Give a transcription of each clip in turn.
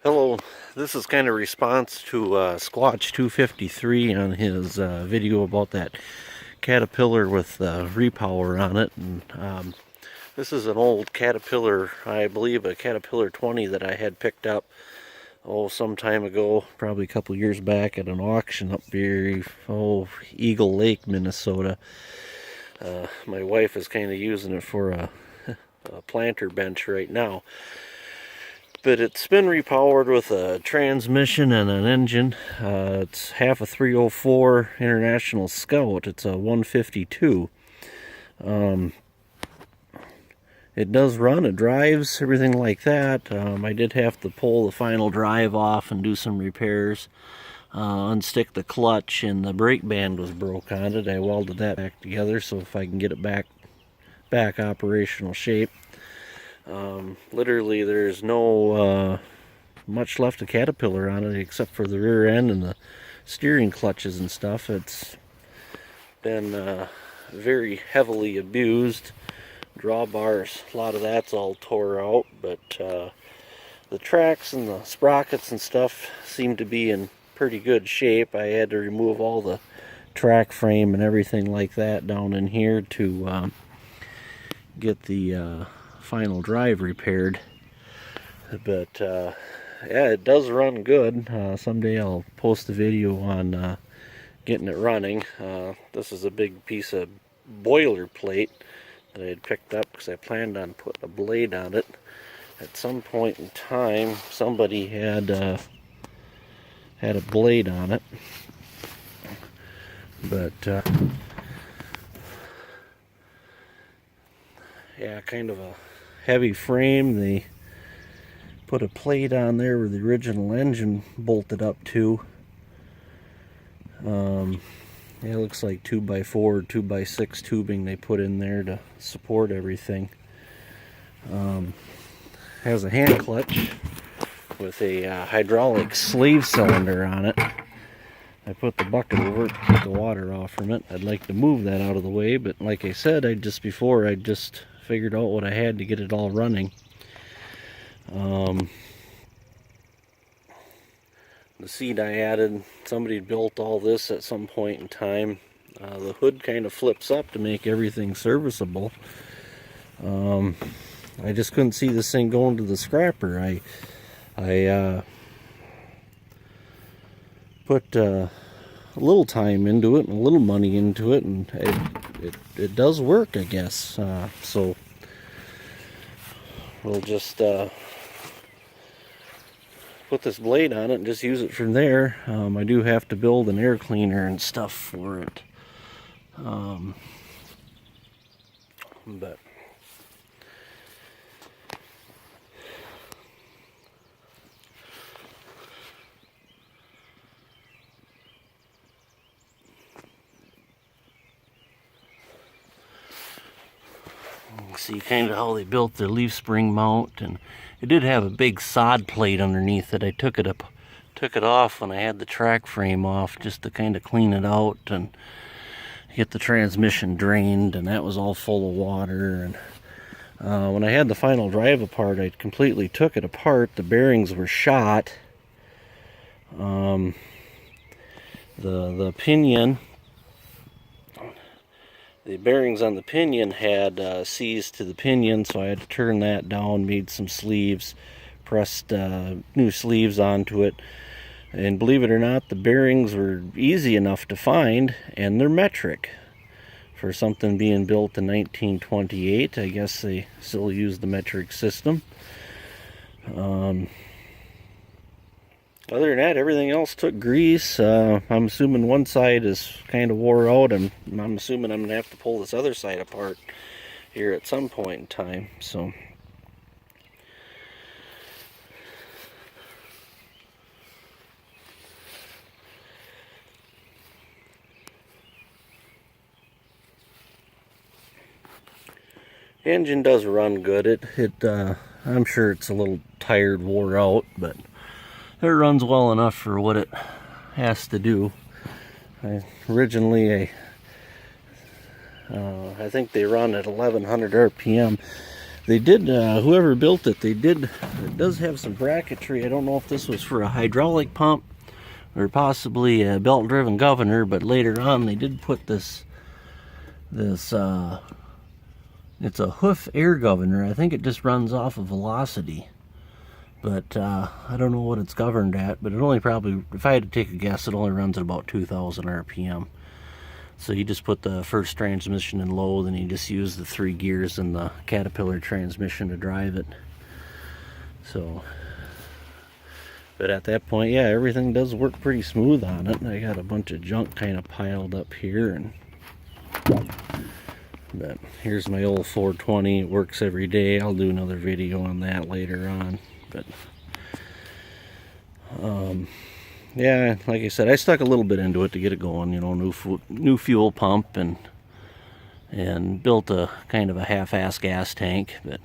Hello, this is kind of response to Squatch 253 on his video about that Caterpillar with Repower on it. And this is an old Caterpillar, I believe a Caterpillar 20 that I had picked up some time ago, probably a couple years back at an auction up here, Eagle Lake, Minnesota. My wife is kind of using it for a planter bench right now. But it's been repowered with a transmission and an engine. It's half a 304 International Scout. It's a 152. It does run, it drives, everything like that. I did have to pull the final drive off and do some repairs. Unstick the clutch, and the brake band was broke on it. I welded that back together so if I can get it back operational shape. Literally there's no much left of Caterpillar on it except for the rear end and the steering clutches and stuff. It's been very heavily abused. Drawbars, a lot of that's all tore out, but the tracks and the sprockets and stuff seem to be in pretty good shape. I had to remove all the track frame and everything like that down in here to get the final drive repaired. But yeah, it does run good. Someday I'll post a video on getting it running. This is a big piece of boilerplate that I had picked up because I planned on putting a blade on it. At some point in time, somebody had a blade on it, but yeah, kind of a heavy frame. They put a plate on there where the original engine bolted up to. It looks like 2x4 or 2x6 tubing they put in there to support everything. Has a hand clutch with a hydraulic sleeve cylinder on it. I put the bucket over it to keep the water off from it. I'd like to move that out of the way, but like I said, I just figured out what I had to get it all running. The seat I added, somebody built all this at some point in time. The hood kind of flips up to make everything serviceable. I just couldn't see this thing going to the scrapper. I put a little time into it and a little money into it, and it does work, I guess. So we'll just put this blade on it and just use it from there. I do have to build an air cleaner and stuff for it. But see kind of how they built their leaf spring mount, and it did have a big sod plate underneath it. I took it off when I had the track frame off just to kind of clean it out and get the transmission drained, and that was all full of water. And when I had the final drive apart, I completely took it apart. The bearings were shot. The pinion, the bearings on the pinion had seized to the pinion, so I had to turn that down, made some sleeves, pressed new sleeves onto it. And believe it or not, the bearings were easy enough to find, and they're metric. For something being built in 1928, I guess they still use the metric system. Other than that, everything else took grease. I'm assuming one side is kind of wore out, and I'm assuming I'm going to have to pull this other side apart here at some point in time. So engine does run good. I'm sure it's a little tired, wore out, but it runs well enough for what it has to do. I think they run at 1100 RPM. They did, whoever built it, it does have some bracketry. I don't know if this was for a hydraulic pump or possibly a belt-driven governor, but later on they did put this, it's a hoof air governor. I think it just runs off of velocity. But I don't know what it's governed at, but it only probably, if I had to take a guess, it only runs at about 2,000 RPM. So you just put the first transmission in low, then you just use the 3 gears in the Caterpillar transmission to drive it. So, but at that point, yeah, everything does work pretty smooth on it. I got a bunch of junk kind of piled up here, and but here's my old 420. It works every day. I'll do another video on that later on. But yeah, like I said, I stuck a little bit into it to get it going, you know, new fuel pump, and built a kind of a half-ass gas tank, but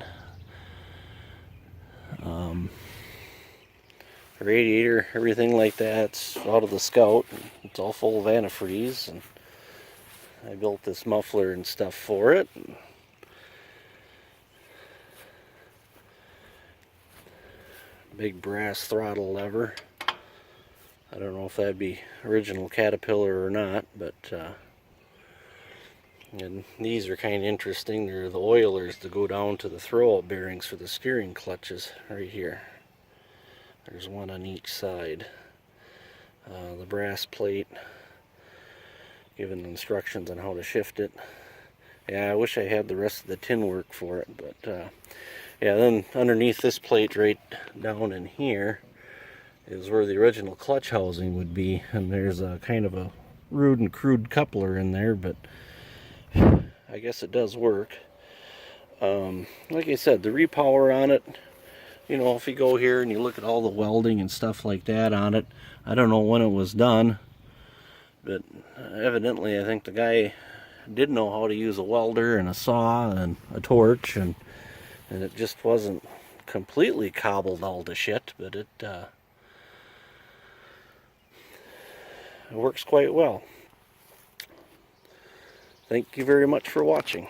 radiator, everything like that's out of the Scout. It's all full of antifreeze, and I built this muffler and stuff for it. Big brass throttle lever. I don't know if that'd be original Caterpillar or not, but and these are kind of interesting. They're the oilers that go down to the throwout bearings for the steering clutches right here. There's one on each side. The brass plate giving instructions on how to shift it. Yeah, I wish I had the rest of the tin work for it, but yeah, then underneath this plate right down in here is where the original clutch housing would be, and there's a kind of a rude and crude coupler in there, but I guess it does work. Like I said, the repower on it, you know, if you go here and you look at all the welding and stuff like that on it, I don't know when it was done, but evidently I think the guy did know how to use a welder and a saw and a torch, and it just wasn't completely cobbled all to shit, but it works quite well. Thank you very much for watching.